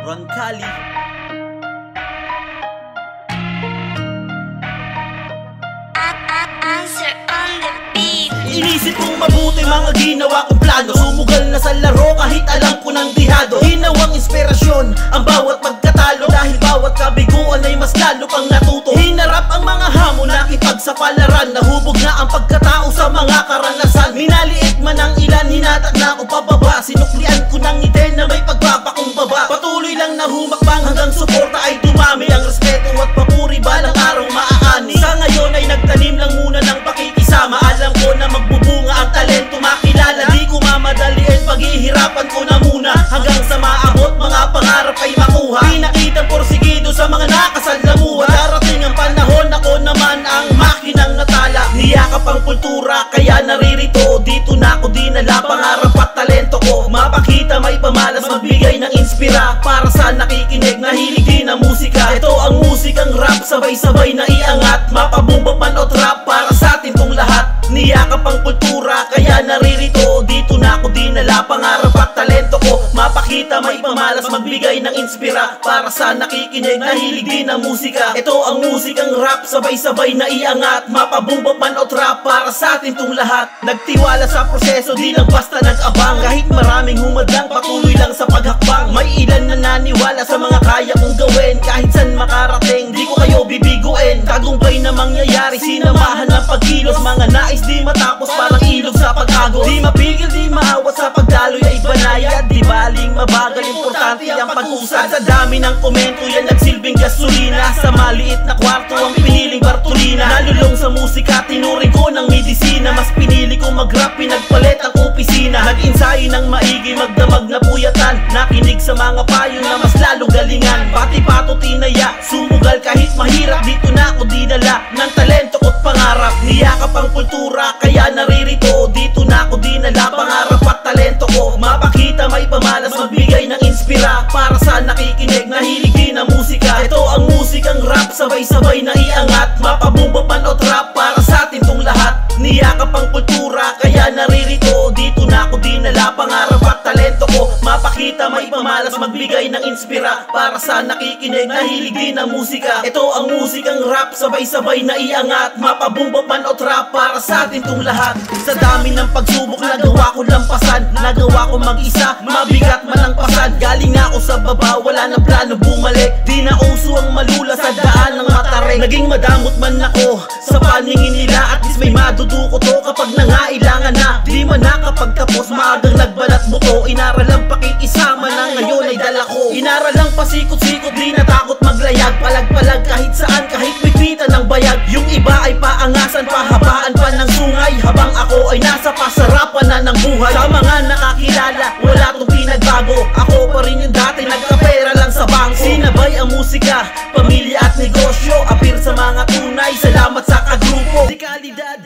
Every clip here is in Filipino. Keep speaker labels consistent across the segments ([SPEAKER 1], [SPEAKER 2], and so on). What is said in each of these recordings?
[SPEAKER 1] Roncalli.
[SPEAKER 2] Answer on the beat.
[SPEAKER 1] Inisip kong mabuti mga ginawa kong plano. Sumugal na sa laro kahit alam ko ng dihado. Ginawang inspirasyon ang bawat pagkatalo, dahil bawat kabiguan ay mas lalo pang natuto. Hinarap ang mga hamon, nakipagsapalaran. Nahubog na ang pagkatao sa mga karanasan. Minaliit man ang ilan, hinatak na ako pababa. Sinuklian ko ng ngiti na may pagpapakumbaba. Patuloy lang na humakbang hanggang suporta ay dumami. Ang respeto at papuri balang araw maaani. Sa ngayon ay nagtanim lang muna ng pakikisama. Alam ko na magbubunga ang talento makilala. Di ko mamadaliin, paghihirapan ko na muna hanggang sa maabot mga pangarap ay makuha. Pinakitang porsigido sa mga nakasanlamuha. Darating ang panahon, ako naman ang makinang natala. Niyakap ang kultura kaya naririto. Dito na ako dinala, pangarap at talento ko mapakita, may pamalas, magbigay ng inspira para sa nakikinig na hilig din ang musika. Ito ang musikang rap, sabay-sabay na iangat. Mapabumba man o trap, para sa atin tong lahat. Niyakap ang kultura kaya naririto. Dito na ako dinala, pangarap at talento ko mapakita, may pamalas, magbigay ng inspira para sa nakikinig na hilig din ang musika. Ito ang musikang rap, sabay-sabay na iangat. Mapabumba man o trap, para sa atin tong lahat. Nagtiwala sa proseso, di lang basta nag-abang. Kahit maraming humadlang, patuloy lang sa paghakbang. May ilan na naniwala sa mga kaya kong gawin. Kahit saan makarating, di ko kayo bibiguin. Tagumpay na mangyayari, sinamahan ng pagkilos. Mga nais di matapos, parang ilog sa pag-agos. Di mapigil, di maawat, sa pagdaloy ay banayad. Di baling mabagal, importante ang pag-usad. Sa dami ng komento, yan nagsilbing gasolina. Sa maliit na kwarto, ang piniling Bartolina. Nalulong sa musika, tinuring ko ng medisina. Mas pinili ko mag-rap, pinagpalit ang opisina. Nag-ensayo ng maigi, magdamag na puyatan. Nakinig sa mga payo na mas lalong galingan. Pati pato tinaya, sumugal kahit mahirap. Dito na ako dinala ng talento ko't pangarap. Niyakap ang kultura kaya naririto. Dito na ako dinala, pangarap at talento ko mapakita, may pamalas, magbigay ng inspira para sa nakikinig na hilig din ang musika. Ito ang musikang rap, sabay-sabay na iangat. Mapabumba man o trap, para sa atin tong lahat. Niyakap ang kultura kaya naririto. Dito na ako dinala, pangarap at talento ko mapakita, may pamalas, magbigay ng inspira para sa nakikinig na hilig din ang musika. Ito ang musikang rap, sabay-sabay na iangat. Mapabumba man o trap, para sa atin tong lahat. Sa dami ng pagsubok, nagawa ko lampasan. Nagawa ko mag-isa, mabigat man ang pasan. Galing na ako sa baba, wala na plano bumalik. Di na uso ang malula sa daan ng matarik. Naging madamot man ako sa paningin nila. At least may maduduko to kapag nangailangan na. Di man nakapagtapos, maagang nagbalat buto. Inaral lang pakikisama na ngayon ay dala ko. Inaral lang pasikot-sikot, di natakot maglayag. Palag-palag kahit saan, kahit pipita ng bayag. Yung iba ay paangasan, pahabaan pa ng sungay. Habang ako ay nasa pasarapan na ng buhay. Sa mga nakakilala, wala tong pinagbago. Ako pa rin yung dati, nagkapera lang sa bangko. Sinabay ang musika, pamilya at negosyo. Apir sa mga tunay, salamat sa kagrupo. Dekalidad,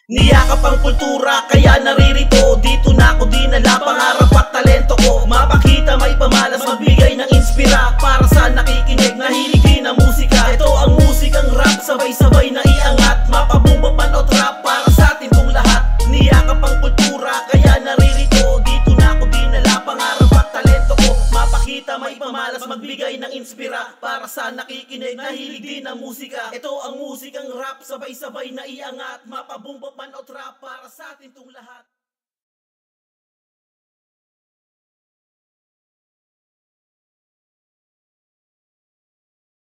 [SPEAKER 1] niyakap ang kultura kaya naririto. Dito na ako dinala, pangarap at talento ko mapakita, may pamalas, magbigay ng inspira para sa nakikinig na hilig din ang musika. Ito ang musikang rap, sabay-sabay na iangat. Mapabumba man o trap, para sa atin tong lahat. Niyakap ang kultura kaya naririto. Dito na ako dinala, pangarap at talento ko mapakita, may pamalas, magbigay ng inspira para sa nakikinig na hilig din ang musika. Ito ang musikang rap, sabay-sabay na iangat. Mapabumba man o trap, para sa atin tong lahat.